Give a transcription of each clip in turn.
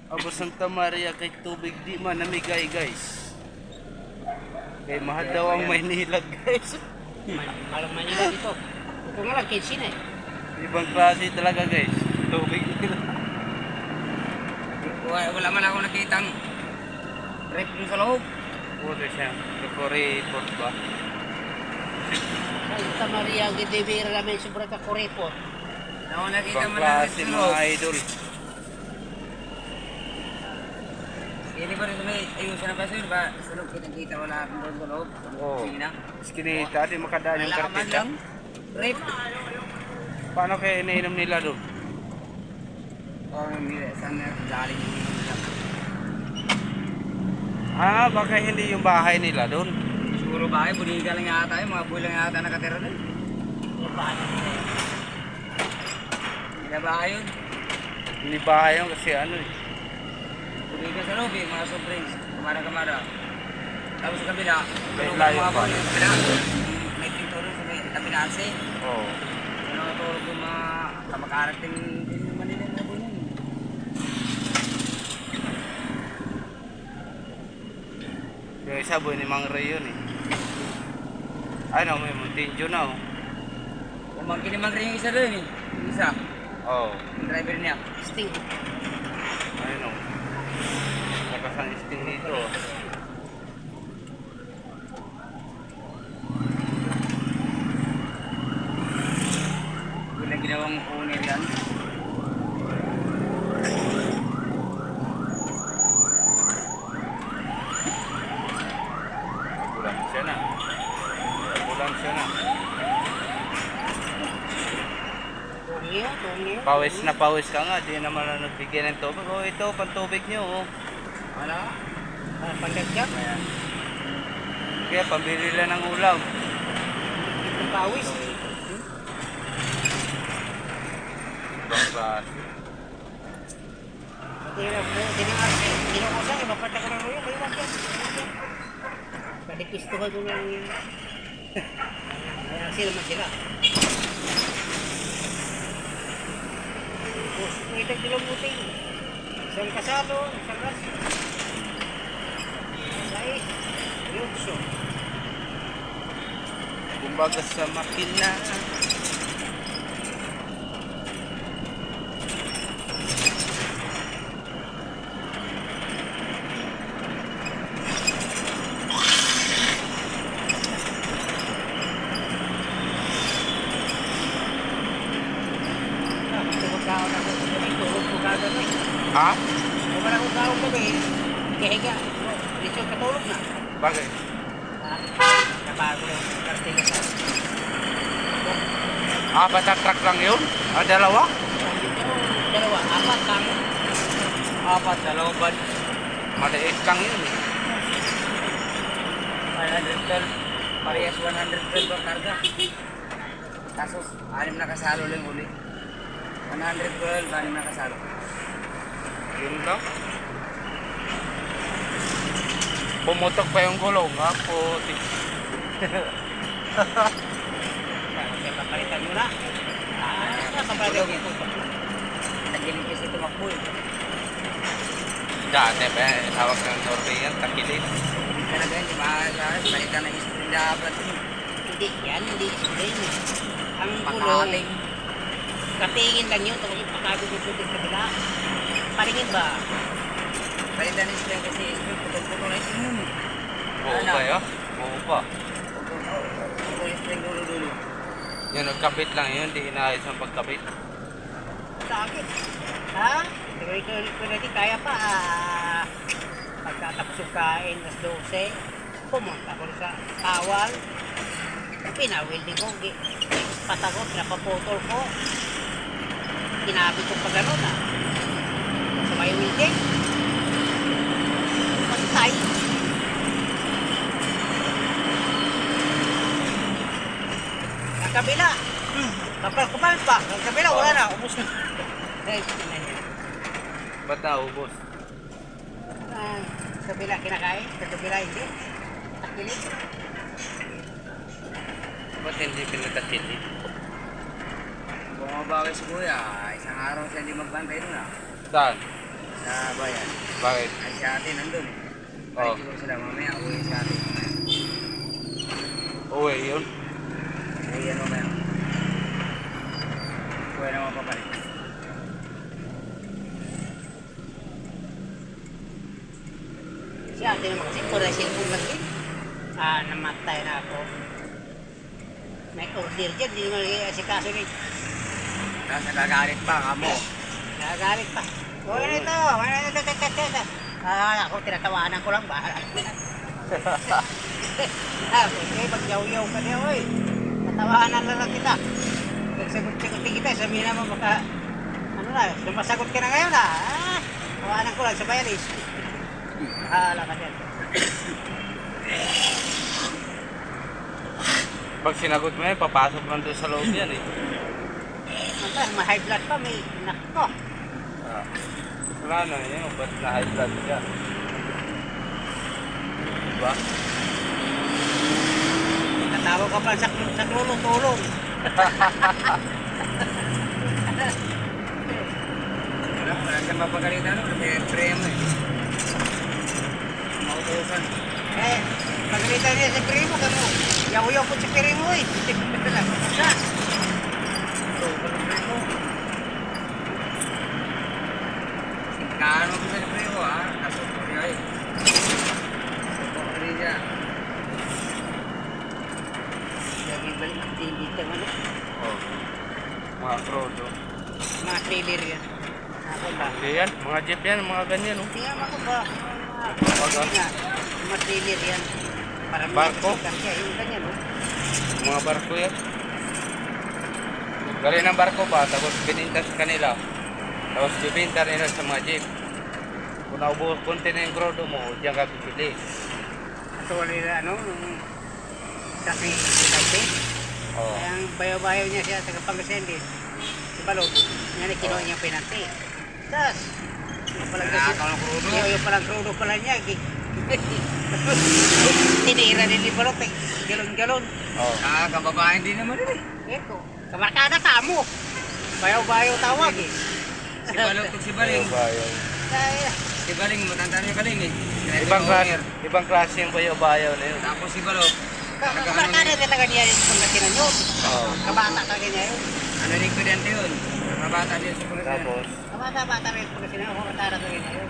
Abo Santa Maria kay tubig di man namigay guys. Kay mahal daw ang Maynila guys. Mahal Manila dito. Ito nga lang, kitchen eh. Ibang klase talaga guys. Tubig nila. Wala man ako nakitang rep dun sa loob. Puro siya. Kakorepot ba? Santa Maria, gidibira namin sobra ka korepot. Ako nakita Ibang man lang klase sa mga loob. idol. Hindi ba rin may ayun siya na pa sir ba? Sa loob kitang-kita wala akong doon sa loob. Oo. Sina. Skinita, di makadaan yung Wala ka man kartita. lang. Rep. Paano kaya inainom nila doon? Saan na galing yung nila. Ah, baka hindi yung bahay nila doon. Siguro bahay, buniga lang yata yun. Mga buhay lang yata nakatira doon. Yung bahay nila eh. Hindi na bahay yun. Hindi bahay yun kasi ano eh. Buniga sa loob eh, mga soft drinks. Kamara-kamara. Tapos sa kabila, May tulog layo mga pa. boy. Sa kabila, may pintura sa kabila kasi. Oo. Ano natulog yung mga kamakarating din yung Manila na po yun. Yung isa boy ni Mang Ray yun eh. Ano, may Montinjo na oh. Umangkin naman rin yung isa doon eh. Yung isa, Oo. yung driver niya. Sting. Ayun oh. Nakasang isting dito oh. Yun ang ginawang owner yan. Bulan siya na. Bulan siya na. Tungiyo. Pawis ka nga. Di naman na nagbigyan ng tubig. Oh, ito, pantubig nyo oh. Wala. Pandagdag. Ayan. Kaya pambili lang ng ulam. Yung pawis. Ibang klase. Tinangasay, mapata ko ng royal, iwan dyan. Kadipistuhan ko lang yan. Kaya sila man sila. Kung itag dilong buting, isang kasalo, isang ras. Ay, yukso. Kumbaga sa makina. Ha? Wala akong kaong kami, kahiga. Dito katulog na. Bakit? Nabago lang yung kartila sa Apat na truck lang yun? Ah, dalawa? dalawa, apat kang Apat, dalawa ba? Maliit lang yun eh. 112. Parehas 112 ang karga. Kasos, 6 na kasalo lang uli. 112, 6 na kasalo. Yun lang. Pumutok pa yung gulong, ha? Puti. kaya papalitan mo na. Papalitan mo. Tagilid kasi tumakbo eh. Dati ba, hawak ng Norwegian, takilid. Talaga yun, di ba? Balikan na history dapat yun. Hindi yan, hindi spring. Ang gulong, Pakaling. katingin lang yun, tapos ipakagod yung tubig sa bila. Palingin ba? Balikan na history kasi history, putol-putol na history yun. Oo ba yun? Oo pa. Putol history dulo-dulo. Yun, nagkabit lang yun, di inaayos ang pagkabit. Sakit. Ha? Pero ito pwede kaya pa. Pagkatapos yung kain, mas 12, pumunta ko sa tawal. Pinawilding ko, patago, pinapaputol ko. Kinabit ko pa gano'n ah. Sa may wilding. Pagtay. Ang kabila. Kapal pa. Ang kabila, wala na. Ubus na. Ba't naubos? Sa kabila kinakain, sa kabila hindi. Takilid. Ba't hindi pinatakilid? Bumabawi si Kuya, isang araw siya hindi magbantay nun ah. Saan? Sa bayan. Bakit? Ay si ate nandun eh. Oo. Balik siguro sila mamaya, uwi si ate. Uwi, yun. Uwi yan mamaya. Uwi naman papalik. Si ate naman kasi pura cellphone lang din. Namatay na ako. May order dyan, di naman asikaso rin. Tapos nagagalit pa kamo. Nagagalit pa. Huwag na ito, ako tinatawanan ko lang, bahala ko na. Okay, magyaw-yaw ka niya, oy. Natawanan lang kita. Nagsagot-sagot kita, sabihin naman baka, ano na, sumasagot ka na ngayon tawanan ko lang sa bayaris. Bahala ka dyan. Pag sinagot mo yan, papasok lang doon sa loob yan eh. Ma-high blood pa, may nakko. Wala na yun, ba't na high blood siya? Diba? Natawag ka pa sa tulong-tulong. Wala siyang mapagalitan, kasi premo eh. Mautusan. Pagalitan niya sa primo ka mo. Yaw-yaw po sa primo eh. Sa? So, walang premo. Kaano ko sa premo Kasok ko niya eh. Kasok ko rin siya. Lagi balik, hindi naman. Oh. Mga krodo. Mga trailer yan. Ako ba? Hindi yan, mga jeep yan, mga ganyan oh. Tingnan mo ko ba? Mga trailer yan. Para Barko? Yung ganyan, no? Mga barko yan. Galing ng barko pa, tapos bininta sa kanila. Tapos bibinta nila sa mga jeep. Kung naubos konti na yung krodo mo, diyan ka bibili. Ito wala nila, ano? Kasi United. Oh. Kaya ang bayaw-bayaw niya siya sa Pangasinan din. Si Balog, yan ay kinuha niyang penalty. Tapos, yung palang Nakakaw ng krudo. yung palang krudo pala niya. Tinira din ni Balog, galon-galon. Oh. Kababae din naman eh. Ito, kamarkada ka mo. Bayaw-bayaw tawag eh. Si Balot at si Baling. Bayaw. Kaya, Si Baling, matanda niya Baling eh. Ibang klase yung bayaw-bayaw na yun. Tapos si Balot, kamarkada talaga niya yung Pangasinan yun. Oh. Kabata talaga niya yun. ano rin ko dyan yun. Mabata din sa Pangasinan. Tapos, Kabata-bata rin yung Pangasinan, kamarkada talaga niya yun.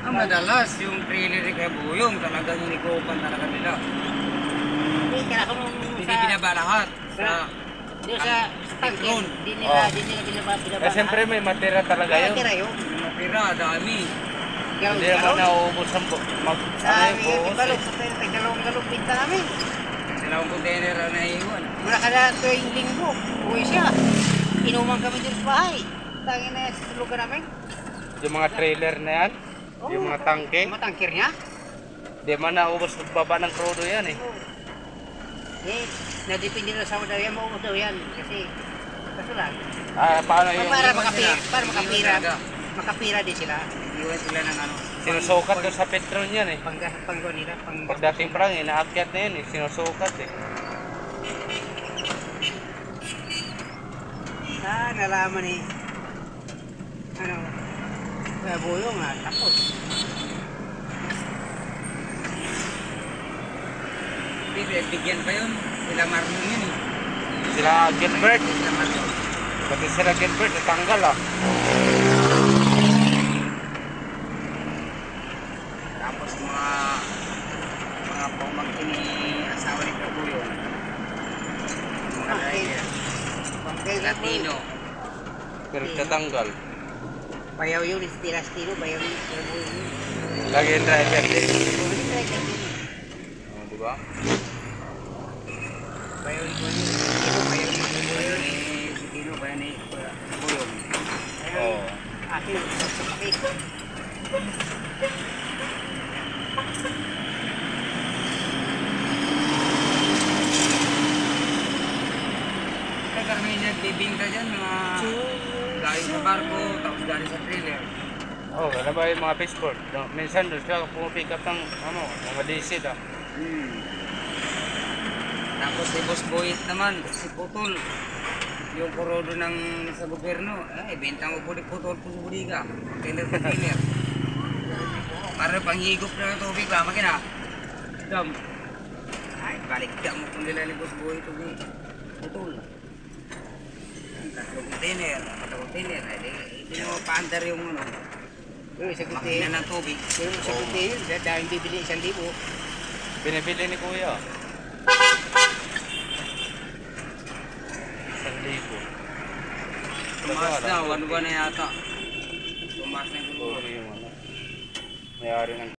Ang madalas, yung trailer ni Kabuyong, talagang hinikupan talaga nila. Hindi, kaya kung Hindi binaba lahat. Sa doon sa Petron. Di nila binaba. eh siyempre may matira talaga yun. Tira yun. pira, dami. Hindi naman nauubos ang Sabi yung buhos ibalog, eh. dalawang pinta namin. Dalawang container ang naiiwan. Mula ka na tuwing linggo, uwi siya. Inuman kami din sa bahay. Tangin na sa lugar namin. Yung mga trailer na yan, yung mga tangke, Yung mga tangkir niya. di man naubos pagbaba ng krudo yan eh. Eh, nadipindi na sa daw yan, maubos daw yan. Kasi, kaso lang. Paano yung Para iwan makapira, sila. para makapira. Iwan talaga. Makapira din sila. Iwan sila ng ano. sinusukat doon sa Petron yan eh. Panggo nila. Pagdating parang inaakyat na yun eh, sinusukat eh. Nalaman eh. Ano, kaya Buyong tapos. Bigyan pa yun. Sila Marlon yun eh. Sila Gilbert, Sila Marlon. pati sila Gilbert natanggal ah. Tapos mga pamangkin ni asawa ni Kabuyong. Mga driver. Latino. Pero tatanggal. Bayaw yun, Stino, bayaw yun, Buyong yun. Lagi yung driver din. Bayaw Oh, di ba? ni Buyong, bayaw ni Bayo ni Sitino, bayo ni Kabuyong. Oo. Akin, sa pakit. Kaya kami nagbibingka dyan, mga galing sa barko, tapos galing sa trailer. Oh, ano ba yung mga passport? Minsan doon sila pumipick up ng mga DC ah. Tapos si Boss Boyet naman, si Putol. yung korodo ng sa gobyerno, benta mo po putol po sa budiga. Container. Para panghigop na ng tubig ba, makina. Dam. Ay, balik ka mo kung nila ni Boss Boy tubig. Putol. Tatlong container, patang container. Hindi na mapaandar yung ano. Yung sa Makina ng tubig. Yung sa container, dahil bibili 1,000. Binibili ni Kuya. 1,000. Tumaas na, 1 na yata. Tumaas na yung May-ari ng